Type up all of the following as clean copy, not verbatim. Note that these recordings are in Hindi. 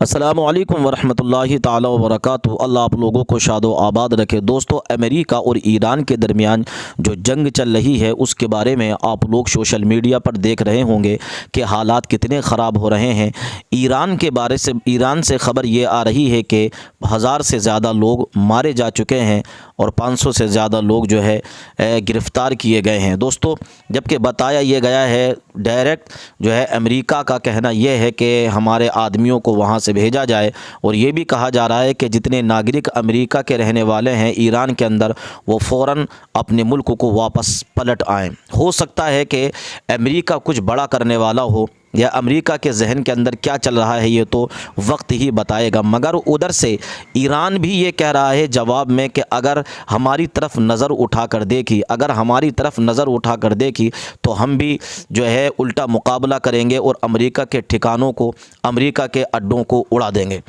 अस्सलामु अलैकुम वरहमतुल्लाहि ताला वबरकातुहू। अल्लाह आप लोगों को शादो आबाद रखे। दोस्तों, अमेरिका और ईरान के दरमियान जो जंग चल रही है उसके बारे में आप लोग सोशल मीडिया पर देख रहे होंगे कि हालात कितने ख़राब हो रहे हैं। ईरान से ख़बर ये आ रही है कि 1000 से ज़्यादा लोग मारे जा चुके हैं और 500 से ज़्यादा लोग जो है गिरफ़्तार किए गए हैं। दोस्तों, जबकि बताया ये गया है, डायरेक्ट जो है अमेरिका का कहना यह है कि हमारे आदमियों को वहाँ से भेजा जाए, और ये भी कहा जा रहा है कि जितने नागरिक अमेरिका के रहने वाले हैं ईरान के अंदर, वो फ़ौरन अपने मुल्क को वापस पलट आएँ। हो सकता है कि अमेरिका कुछ बड़ा करने वाला हो, या अमेरिका के जहन के अंदर क्या चल रहा है ये तो वक्त ही बताएगा। मगर उधर से ईरान भी ये कह रहा है जवाब में कि अगर हमारी तरफ नज़र उठा कर देखी तो हम भी जो है उल्टा मुकाबला करेंगे और अमेरिका के ठिकानों को, अमेरिका के अड्डों को उड़ा देंगे।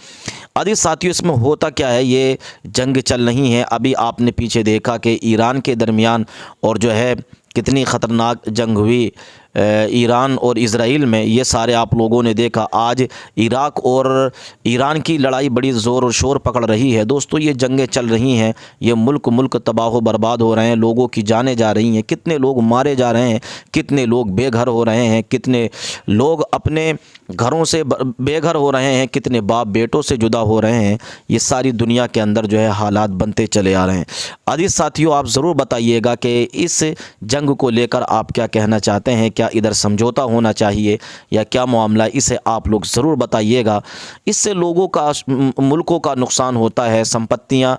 अभी साथियों, इसमें होता क्या है, ये जंग चल रही है। अभी आपने पीछे देखा कि ईरान के दरमियान और जो है कितनी ख़तरनाक जंग हुई ईरान और इज़राइल में, ये सारे आप लोगों ने देखा। आज इराक और ईरान की लड़ाई बड़ी ज़ोर और शोर पकड़ रही है। दोस्तों, ये जंगें चल रही हैं, ये मुल्क तबाह बर्बाद हो रहे हैं, लोगों की जानें जा रही हैं, कितने लोग मारे जा रहे हैं, कितने लोग बेघर हो रहे हैं, कितने लोग अपने घरों से बेघर हो रहे हैं, कितने बाप बेटों से जुदा हो रहे हैं। ये सारी दुनिया के अंदर जो है हालात बनते चले आ रहे हैं। अजीज़ साथियों, आप ज़रूर बताइएगा कि इस जंग को लेकर आप क्या कहना चाहते हैं। क्या इधर समझौता होना चाहिए या क्या मामला, इसे आप लोग ज़रूर बताइएगा। इससे लोगों का, मुल्कों का नुकसान होता है, संपत्तियां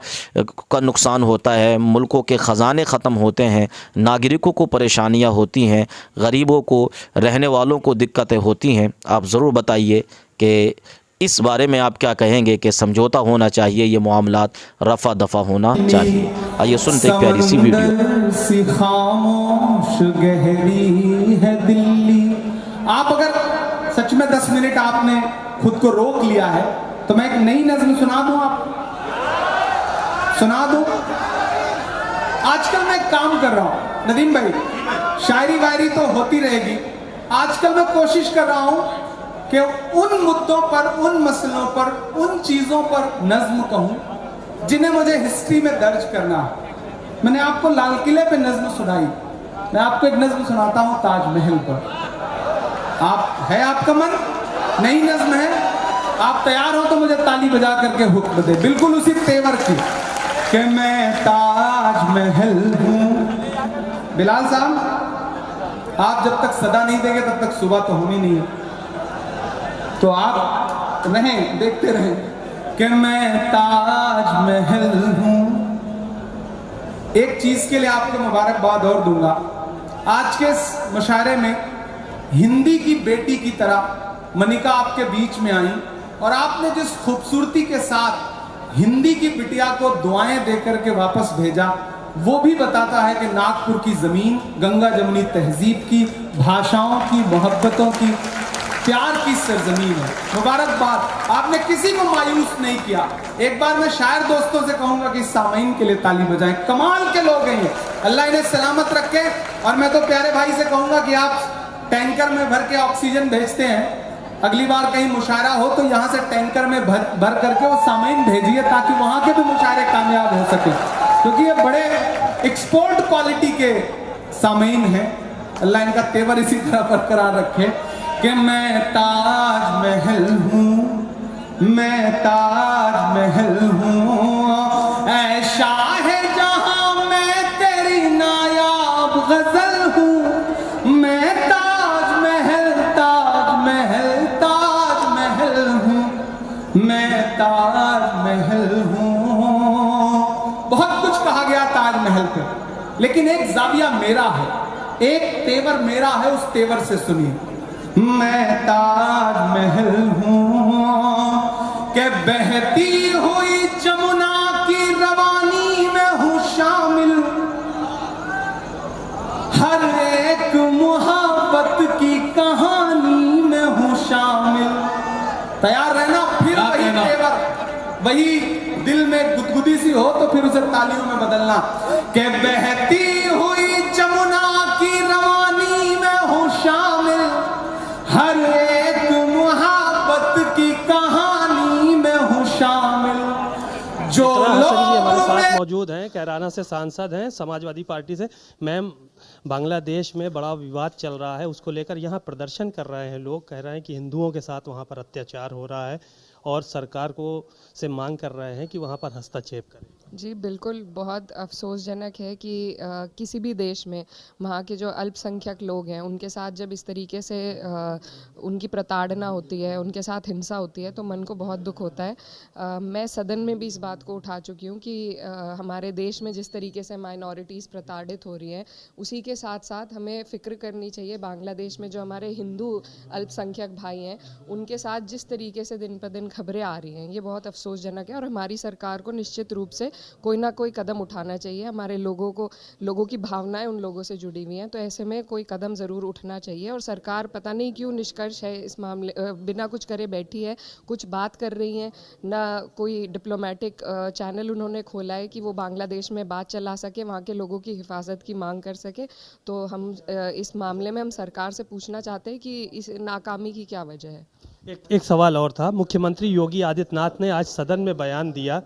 का नुकसान होता है, मुल्कों के ख़जाने ख़त्म होते हैं, नागरिकों को परेशानियां होती हैं, गरीबों को, रहने वालों को दिक्कतें होती हैं। आप ज़रूर बताइए कि इस बारे में आप क्या कहेंगे कि समझौता होना चाहिए, ये मामलात रफ़ा दफ़ा होना चाहिए। आइए सुनते एक प्यारी सी वीडियो। खामोश गहरी है दिल्ली। आप अगर सच में 10 मिनट आपने खुद को रोक लिया है तो मैं एक नई नज़्म सुना दूं, आप सुना दूं। आजकल मैं काम कर रहा हूं नदीम भाई, शायरी वायरी तो होती रहेगी। आजकल मैं कोशिश कर रहा हूं कि उन मुद्दों पर, उन मसलों पर, उन चीजों पर नज्म कहूं जिन्हें मुझे हिस्ट्री में दर्ज करना है। मैंने आपको लाल किले पे नज्म सुनाई, मैं आपको एक नज्म सुनाता हूं ताजमहल पर। आप है, आपका मन, नई नज्म है, आप तैयार हो तो मुझे ताली बजा करके हुक्म दे, बिल्कुल उसी तेवर की कि मैं ताजमहल हूं। बिलाल साहब, आप जब तक सदा नहीं देंगे तब तक सुबह तो होनी नहीं है, तो आप रहें, देखते रहें कि मैं ताजमहल हूं। एक चीज के लिए आपको मुबारकबाद और दूंगा, आज के इस मुशायरे में हिंदी की बेटी की तरह मनिका आपके बीच में आई, और आपने जिस खूबसूरती के साथ हिंदी की बिटिया को दुआएं देकर के वापस भेजा, वो भी बताता है कि नागपुर की जमीन गंगा जमुनी तहजीब की, भाषाओं की, मोहब्बतों की, प्यार की सरजमीन है। मुबारकबाद, आपने किसी को मायूस नहीं किया। एक बार मैं शायर दोस्तों से कहूंगा कि सामीन के लिए ताली बजाएं, कमाल के लोग हैं ये, अल्लाह इन्हें सलामत रखे। और मैं तो प्यारे भाई से कहूंगा कि आप टैंकर में भर के ऑक्सीजन भेजते हैं, अगली बार कहीं मुशायरा हो तो यहाँ से टैंकर में भर करके वो सामीन भेजिए, ताकि वहां के भी मुशायरे कामयाब हो सके, क्योंकि ये बड़े एक्सपोर्ट क्वालिटी के सामीन हैं। अल्लाह इनका तेवर इसी तरह बरकरार रखे कि मैं ताजमहल हूँ, मैं ताजमहल हूँ, ऐ शाहजहां मैं तेरी नायाब गजल हूँ, मैं ताजमहल ताजमहल ताजमहल हूँ, मैं ताजमहल हूँ। बहुत कुछ कहा गया ताजमहल पे, लेकिन एक जाविया मेरा है, एक तेवर मेरा है, उस तेवर से सुनिए। मैं ताजमहल हूँ कि बहती हुई जमुना की रवानी में हूँ शामिल, हर एक मुहब्बत की कहानी में हूँ शामिल। तैयार रहना, फिर वही तेवर, वही दिल में गुदगुदी सी हो तो फिर उसे तालियों में बदलना कि बहती हुई जमुना की रवानी में हूँ शामिल, हर एक मुहब्बत की कहानी मौजूद हैं, कैराना से सांसद हैं, समाजवादी पार्टी से। मैम, बांग्लादेश में बड़ा विवाद चल रहा है, उसको लेकर यहाँ प्रदर्शन कर रहे हैं लोग, कह रहे हैं कि हिंदुओं के साथ वहाँ पर अत्याचार हो रहा है और सरकार को से मांग कर रहे हैं कि वहाँ पर हस्तक्षेप करें। जी बिल्कुल, बहुत अफसोसजनक है कि किसी भी देश में वहाँ के जो अल्पसंख्यक लोग हैं उनके साथ जब इस तरीके से उनकी प्रताड़ना होती है, उनके साथ हिंसा होती है, तो मन को बहुत दुख होता है। मैं सदन में भी इस बात को उठा चुकी हूँ कि हमारे देश में जिस तरीके से माइनॉरिटीज़ प्रताड़ित हो रही हैं, उसी के साथ साथ हमें फ़िक्र करनी चाहिए बांग्लादेश में जो हमारे हिंदू अल्पसंख्यक भाई हैं उनके साथ जिस तरीके से दिन पर दिन खबरें आ रही हैं, ये बहुत अफसोसजनक है। और हमारी सरकार को निश्चित रूप से कोई ना कोई कदम उठाना चाहिए। हमारे लोगों की भावनाएं उन लोगों से जुड़ी हुई हैं, तो ऐसे में कोई कदम ज़रूर उठना चाहिए। और सरकार पता नहीं क्यों निष्कर्ष है इस मामले, बिना कुछ करे बैठी है, कुछ बात कर रही हैं ना, कोई डिप्लोमेटिक चैनल उन्होंने खोला है कि वो बांग्लादेश में बात चला सके, वहाँ के लोगों की हिफाजत की मांग कर सके। तो हम इस मामले में हम सरकार से पूछना चाहते हैं कि इस नाकामी की क्या वजह है। एक सवाल और था। मुख्यमंत्री योगी आदित्यनाथ ने आज सदन में बयान दिया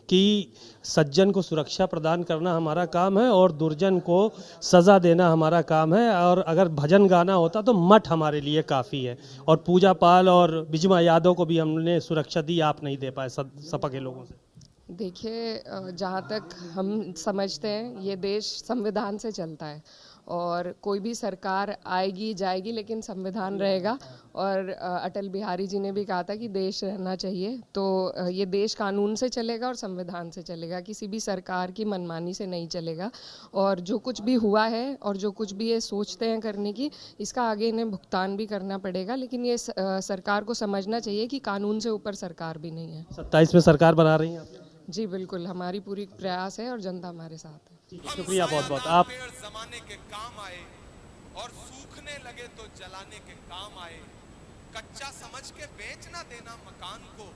कि सज्जन को सुरक्षा प्रदान करना हमारा काम है और दुर्जन को सज़ा देना हमारा काम है, और अगर भजन गाना होता तो मठ हमारे लिए काफ़ी है, और पूजा पाल और बिजमा यादव को भी हमने सुरक्षा दी, आप नहीं दे पाए सपा के लोगों से। देखिए, जहाँ तक हम समझते हैं ये देश संविधान से चलता है और कोई भी सरकार आएगी जाएगी लेकिन संविधान रहेगा। और अटल बिहारी जी ने भी कहा था कि देश रहना चाहिए, तो ये देश कानून से चलेगा और संविधान से चलेगा, किसी भी सरकार की मनमानी से नहीं चलेगा। और जो कुछ भी हुआ है और जो कुछ भी ये सोचते हैं करने की, इसका आगे इन्हें भुगतान भी करना पड़ेगा। लेकिन ये सरकार को समझना चाहिए कि कानून से ऊपर सरकार भी नहीं है। 27 में सरकार बना रही हैं आप? जी बिल्कुल, हमारी पूरी प्रयास है और जनता हमारे साथ है। शुक्रिया बहुत बहुत। आप पेड़ जमाने के काम आए और सूखने लगे तो जलाने के काम आए, कच्चा समझ के बेच ना देना मकान को,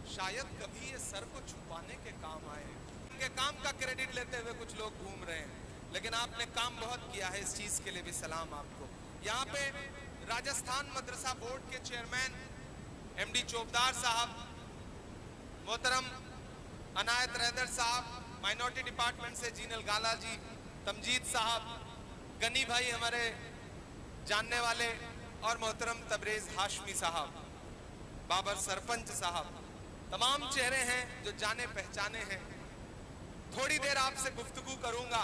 शायद कभी ये सर को छुपाने के काम आए। इनके काम का क्रेडिट लेते हुए कुछ लोग घूम रहे हैं, लेकिन आपने काम बहुत किया है, इस चीज के लिए भी सलाम आपको। यहाँ पे राजस्थान मदरसा बोर्ड के चेयरमैन MD चोपदार साहब, मोहतरम अनायत रैदर साहब, माइनॉरिटी डिपार्टमेंट से जीनल गाला जी, तमजीद साहब, गनी भाई हमारे जानने वाले, और मोहतरम तबरेज हाशमी साहब, बाबर सरपंच साहब, तमाम चेहरे हैं जो जाने पहचाने हैं। थोड़ी देर आपसे गुफ्तगू करूंगा।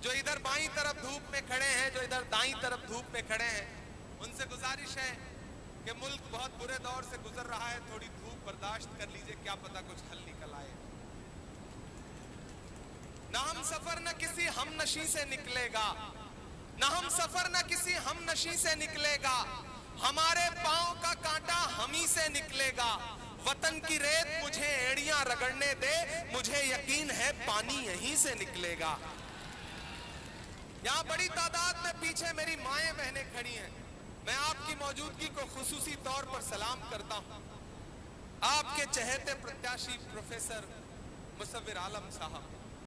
जो इधर बाईं तरफ धूप में खड़े हैं, जो इधर दाईं तरफ धूप में खड़े हैं, उनसे गुजारिश है कि मुल्क बहुत बुरे दौर से गुजर रहा है, थोड़ी धूप बर्दाश्त कर लीजिए, क्या पता कुछ हल निकल आए। ना हम सफर न किसी हम नशी से निकलेगा, ना हम सफर न किसी हम नशी से निकलेगा, हमारे पांव का कांटा हम ही से निकलेगा। वतन की रेत मुझे एड़ियां रगड़ने दे, मुझे यकीन है पानी यहीं से निकलेगा। यहाँ बड़ी तादाद में पीछे मेरी माएं बहनें खड़ी हैं, मैं आपकी मौजूदगी को खुसूसी तौर पर सलाम करता हूं। आपके चहेते प्रत्याशी प्रोफेसर मुसव्विर आलम साहब,